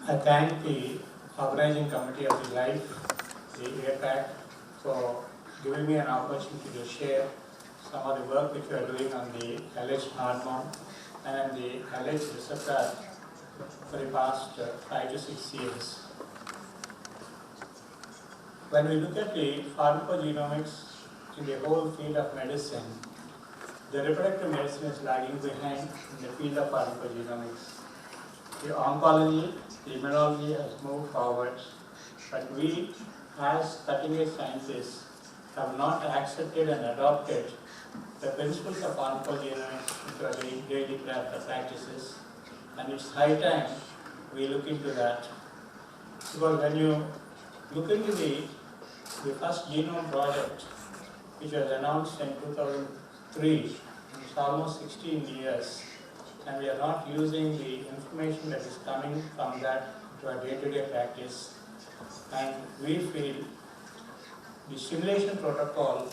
I thank the organizing committee of the LIFE, the APAC, for giving me an opportunity to share some of the work which we are doing on the LH hormone and the LH receptor for the past 5 to 6 years. When we look at the pharmacogenomics in the whole field of medicine, the reproductive medicine is lagging behind in the field of pharmacogenomics. The oncology, the immunology has moved forward, but we as cutting-edge scientists have not accepted and adopted the principles of pharmacogenomics into our daily practices, and it's high time we look into that. Because when you look into the first genome project, which was announced in 2003, it's almost 16 years, and we are not using the information that is coming from that to our day-to-day practice. And we feel the stimulation protocol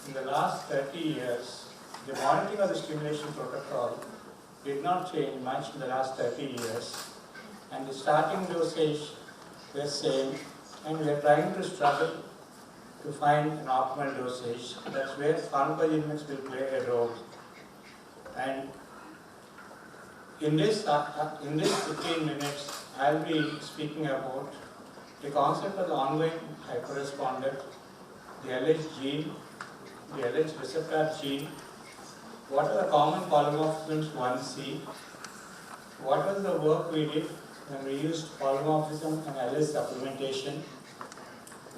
in the last 30 years, the monitoring of the stimulation protocol did not change much in the last 30 years. And the starting dosage was same, and we are trying to struggle to find an optimal dosage. That's where pharmacogenomics will play a role. And in this 15 minutes, I'll be speaking about the concept of the ongoing hyperresponder, the LH gene, the LH receptor gene, what are the common polymorphisms 1C, what was the work we did when we used polymorphism and LH supplementation,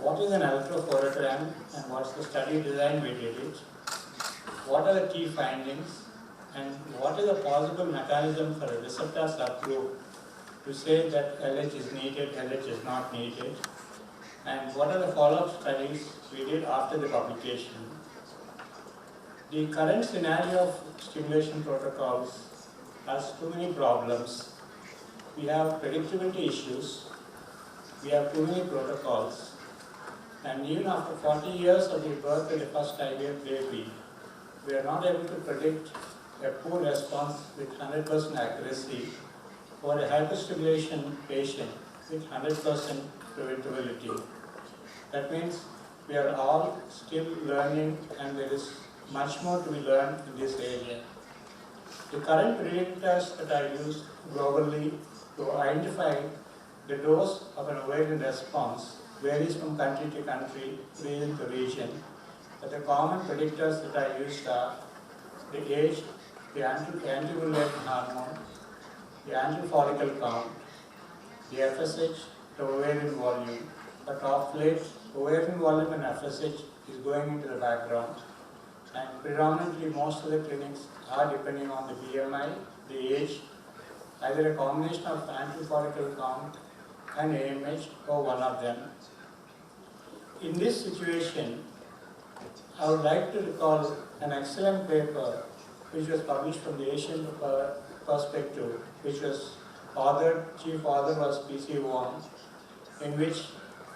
what is an electrophoregram and what's the study design we did it, what are the key findings, and what is the possible mechanism for a receptor subgroup to say that LH is needed, LH is not needed, and what are the follow-up studies we did after the publication. The current scenario of stimulation protocols has too many problems. We have predictability issues, we have too many protocols, and even after 40 years of the birth of the first IVF baby, we are not able to predict a poor response with 100% accuracy for a hyperstimulation patient with 100% preventability. That means we are all still learning, and there is much more to be learned in this area. The current predictors that are used globally to identify the dose of an ovarian response varies from country to country, region to region. But the common predictors that are used are the age, the anti-ovulatory hormone, the antral follicle count, the FSH, the ovarian volume. But of late, ovarian volume and FSH is going into the background. And predominantly most of the clinics are depending on the BMI, the age, either a combination of antral follicle count and AMH or one of them. In this situation, I would like to recall an excellent paper which was published from the Asian perspective, which was chief author was P.C. Wong, in which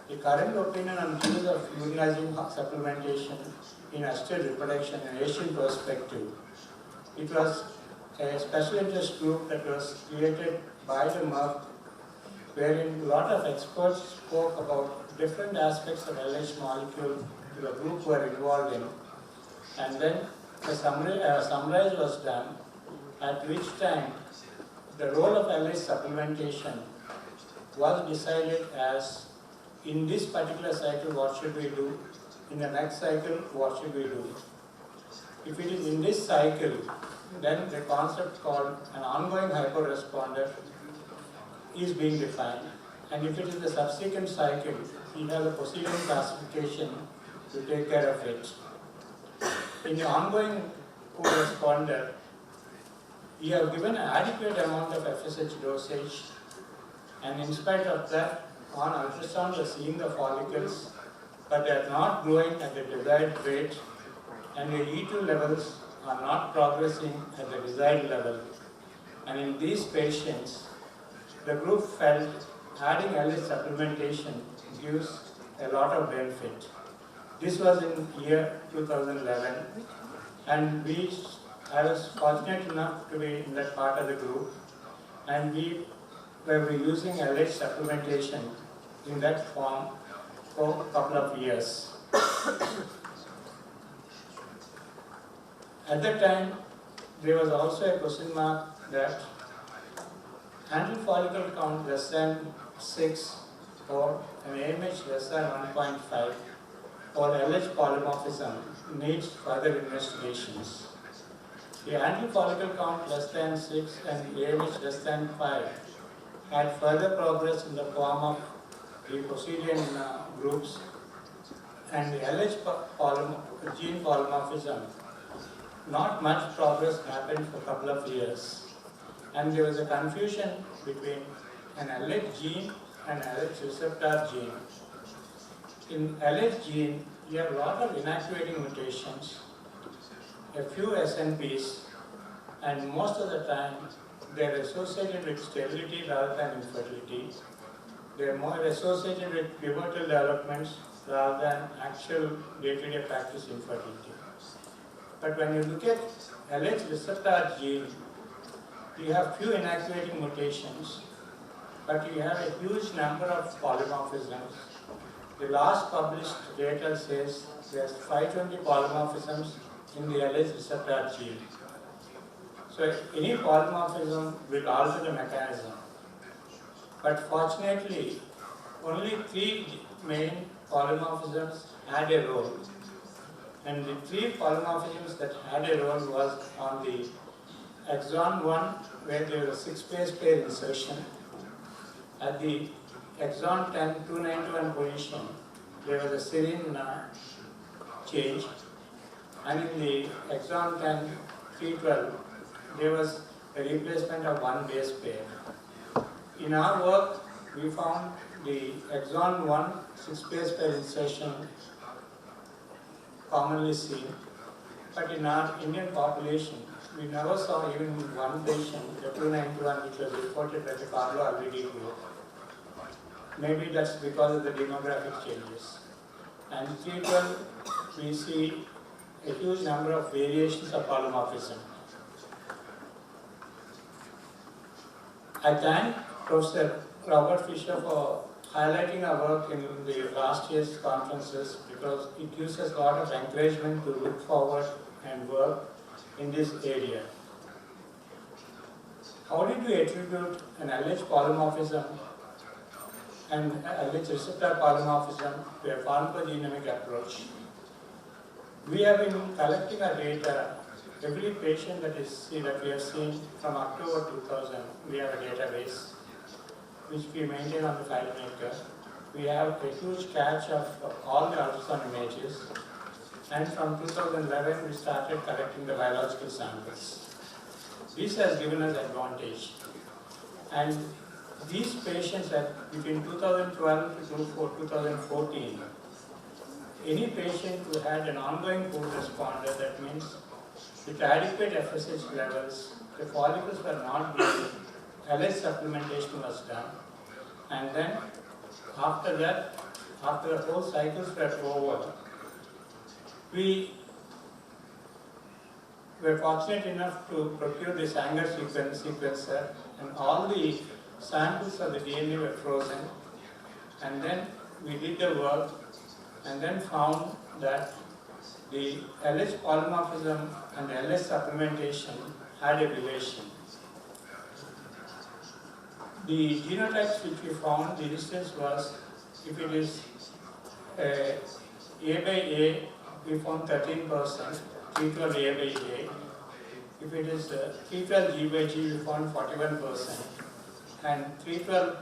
the current opinion on use of utilizing supplementation in assisted reproduction in Asian perspective. It was a special interest group that was created by the Merck, wherein a lot of experts spoke about different aspects of LH molecule to the group were involved in. And then a summary was done, at which time the role of LH supplementation was decided as, in this particular cycle, what should we do? In the next cycle, what should we do? If it is in this cycle, then the concept called an ongoing hyperresponder is being defined. And if it is the subsequent cycle, we have a procedural classification to take care of it. In the ongoing co-responder, we have given an adequate amount of FSH dosage, and in spite of that, on ultrasound we are seeing the follicles, but they are not growing at the desired rate, and the E2 levels are not progressing at the desired level. And in these patients, the group felt adding LH supplementation gives a lot of benefit. This was in year 2011, and I was fortunate enough to be in that part of the group, and we were using LH supplementation in that form for a couple of years. At that time, there was also a question mark that antral follicle count less than 6 or an AMH less than 1.5 or LH polymorphism needs further investigations. The antral follicle count less than 6 and AMH less than 5 had further progress in the form of the Poseidon groups, and the LH gene polymorphism, not much progress happened for a couple of years. And there was a confusion between an LH gene and LH receptor gene. In LH gene, you have a lot of inactivating mutations, a few SNPs, and most of the time they are associated with sterility rather than infertility. They are more associated with pivotal developments rather than actual day-to-day practice infertility. But when you look at LH receptor gene, you have few inactivating mutations, but you have a huge number of polymorphisms. The last published data says there's 520 polymorphisms in the LH receptor gene. So any polymorphism will alter the mechanism. But fortunately, only 3 main polymorphisms had a role. And the 3 polymorphisms that had a role was on the exon 1, where there was a 6-base pair insertion. At the exon 10, 291 position, there was a serine change. And in the exon 10, 312, there was a replacement of 1 base pair. In our work, we found the exon 1 6-base pair insertion commonly seen, but in our Indian population, we never saw even one patient, the 291, which was reported by the Carlo Alvedi group. Maybe that's because of the demographic changes. And 312, we see a huge number of variations of polymorphism. I thank Professor Robert Fisher for highlighting our work in the last year's conferences, because it gives us a lot of encouragement to look forward and work in this area. How did we attribute an LH polymorphism and LH receptor polymorphism to a pharmacogenomic approach? We have been collecting our data. Every patient that we have seen from October 2000, we have a database which we maintain on the FileMaker. We have a huge cache of all the ultrasound images, and from 2011 we started collecting the biological samples. This has given us advantage, and these patients between 2012 to 2014, any patient who had an ongoing poor responder, that means with adequate FSH levels, the follicles were not bleeding, LH supplementation was done, and then after that, after the whole cycles were over, we were fortunate enough to procure the Sanger sequencer, and all the samples of the DNA were frozen, and then we did the work and then found that the LH polymorphism and LH supplementation had a relation. The genotypes which we found, the instance was, if it is A by A, we found 13%, 312 A by A. If it is 312 G by G, we found 41%, and 312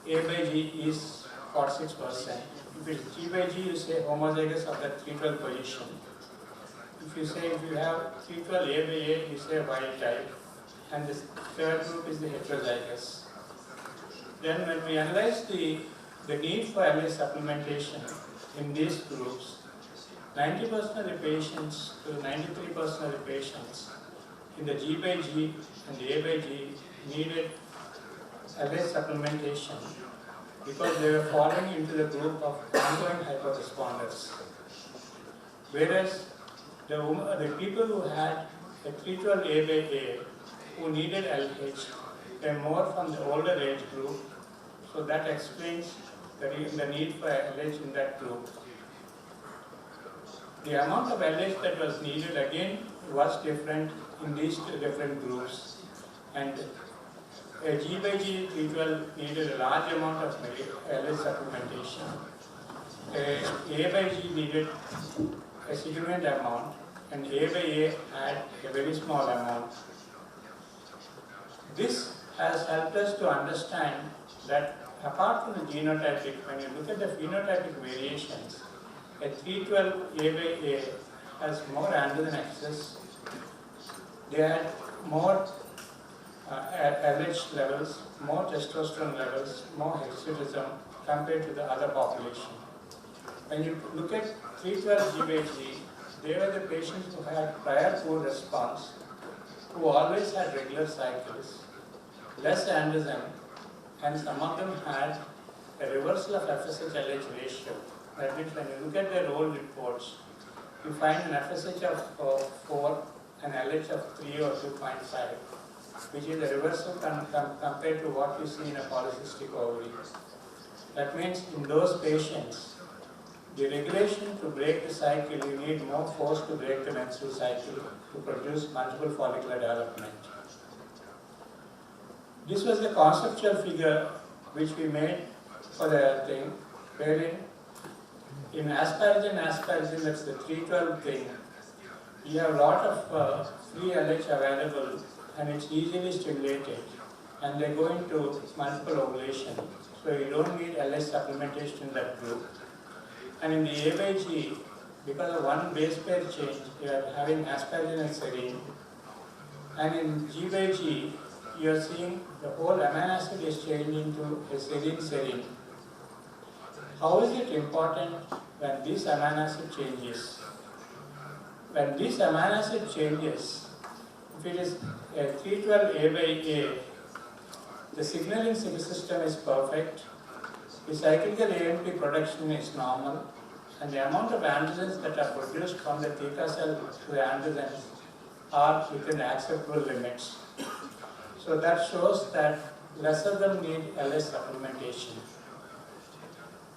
A by G is 46%. If it is G by G, you say homozygous of that 312 position. If you have 312 A by A, you say wild type, and this third group is the heterozygous. Then when we analyze the need for LH supplementation in these groups, 90% of the patients to 93% of the patients in the G by G and the A by G needed LH supplementation because they were falling into the group of ongoing hyperresponders. Whereas the people who had a 312 A by A who needed LH, came more from the older age group, so that explains the need for LH in that group. The amount of LH that was needed again was different in these two different groups, and a G by G T12 needed a large amount of LH supplementation. A by G needed a significant amount, and A by A had a very small amount. This has helped us to understand that apart from the genotypic, when you look at the phenotypic variations, a 312 A by A has more androgen excess. They had more LH levels, more testosterone levels, more hirsutism compared to the other population. When you look at 312 G by G, they were the patients who had prior poor response, who always had regular cycles, less androgen, and some of them had a reversal of FSH-LH ratio. That means when you look at their old reports, you find an FSH of 4 and LH of 3 or 2.5, which is a reversal compared to what you see in a polycystic ovary. That means in those patients, the regulation to break the cycle, you need more force to break the menstrual cycle to produce multiple follicular development. This was the conceptual figure which we made for the thing, wherein in asparagine, that's the 312 thing, you have a lot of free LH available and it's easily stimulated and they go into multiple ovulation. So you don't need LH supplementation in that group. And in the A by G, because of one base pair change, you are having asparagine and serine. And in G by G, you are seeing the whole amino acid is changing to a serine. How is it important when this amino acid changes? When this amino acid changes, if it is a 312 A by A, the signaling system is perfect, the cyclical AMP production is normal, and the amount of androgens that are produced from the theta cell to the androgens are within acceptable limits. So that shows that less of them need LH supplementation.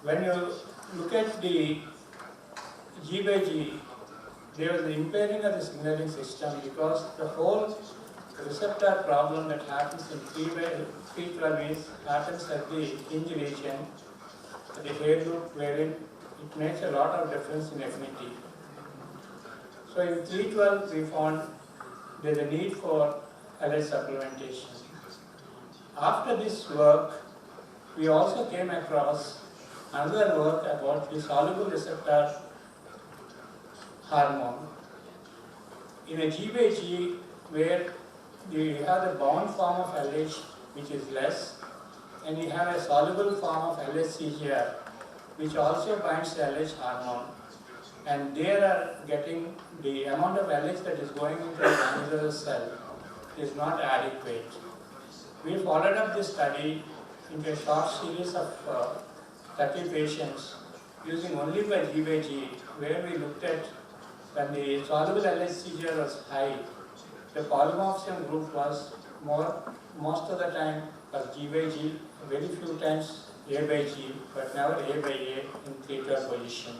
When you look at the G by G, there was the impairing of the signaling system because the whole receptor problem that happens in 312 happens at the hinge region, at the hair loop, wherein it makes a lot of difference in affinity. So in 312 we found there is a need for LH supplementation. After this work, we also came across another work about the soluble receptor hormone. In a G by G, where you have the bound form of LH, which is less, and you have a soluble form of LHCGR, which also binds the LH hormone, and they are getting the amount of LH that is going into the granular cell is not adequate. We followed up this study into a short series of 30 patients using only by G, where we looked at when the soluble LHCGR was high, the polymorphism group was most of the time was G by G, very few times A by G, but never A by A in 312 position.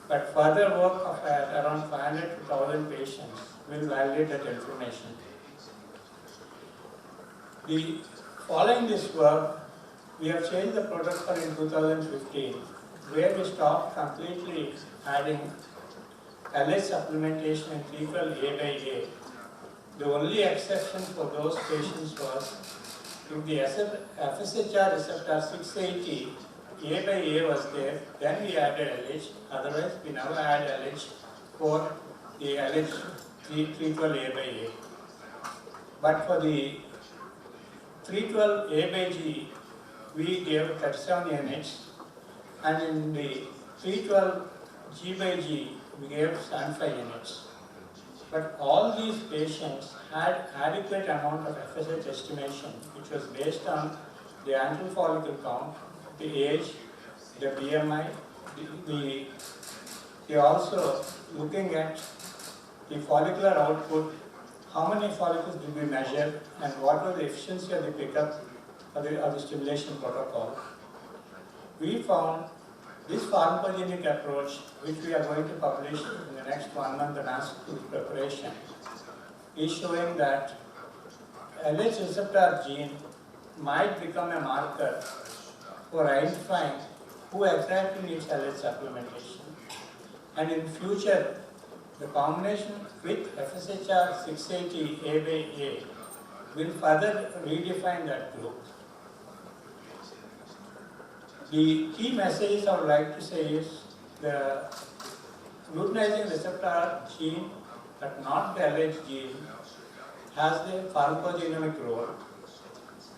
But further work of around 500 to 1000 patients will validate that information. Following this work, we have changed the protocol in 2015, where we stopped completely adding LH supplementation in 312 A by A. The only exception for those patients was if the FSHR receptor 680 A by A was there, then we added LH. Otherwise, we never add LH for the LH 312 A by A. But for the 312 A by G, we gave 37 units, and in the 312 G by G, we gave 75 units. But all these patients had adequate amount of FSH estimation, which was based on the antral follicle count, the age, the BMI, the also looking at the follicular output how many follicles did we measure and what was the efficiency of the pickup of the stimulation protocol. We found this pharmacogenic approach, which we are going to publish in the next 1 month and ask to preparation, is showing that LH receptor gene might become a marker for identifying who exactly needs LH supplementation. And in future, the combination with FSHR 680 A by A will further redefine that group. The key messages I would like to say is the luteinizing receptor gene, but not the LH gene, has the pharmacogenomic role.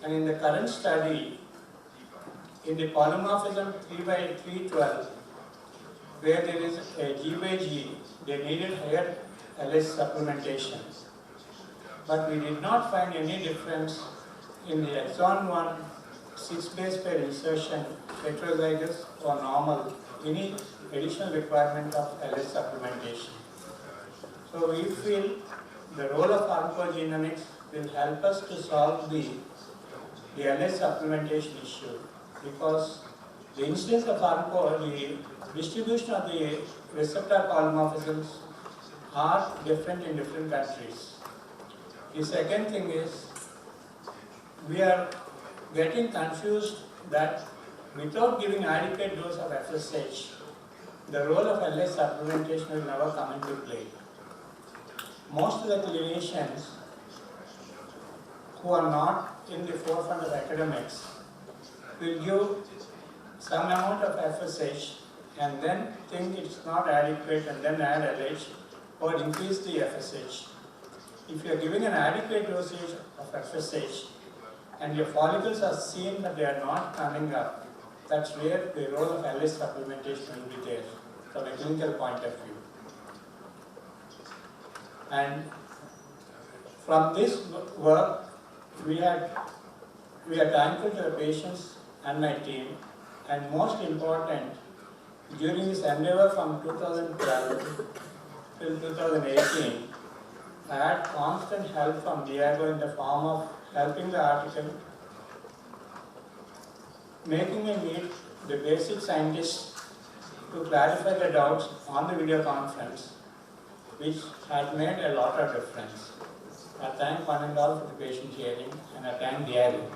And in the current study, in the polymorphism 3/312, where there is a G by G, they needed higher LH supplementation. But we did not find any difference in the exon 1 6 base pair insertion, heterozygous or normal, any additional requirement of LH supplementation. So we feel the role of pharmacogenomics will help us to solve the LH supplementation issue, because the incidence of the distribution of the receptor polymorphisms are different in different countries. The second thing is, we are getting confused that without giving adequate dose of FSH, the role of LH supplementation will never come into play. Most of the clinicians who are not in the forefront of academics will give some amount of FSH and then think it's not adequate and then add LH or increase the FSH. If you are giving an adequate dosage of FSH and your follicles are seen that they are not coming up, that's where the role of LH supplementation will be there from a clinical point of view. And from this work, we are thankful to the patients and my team, and most important, during this endeavor from 2012 till 2018, I had constant help from Diego in the form of helping the article, making me meet the basic scientists to clarify the doubts on the video conference, which had made a lot of difference. I thank one and all for the patient hearing, and I thank Diego.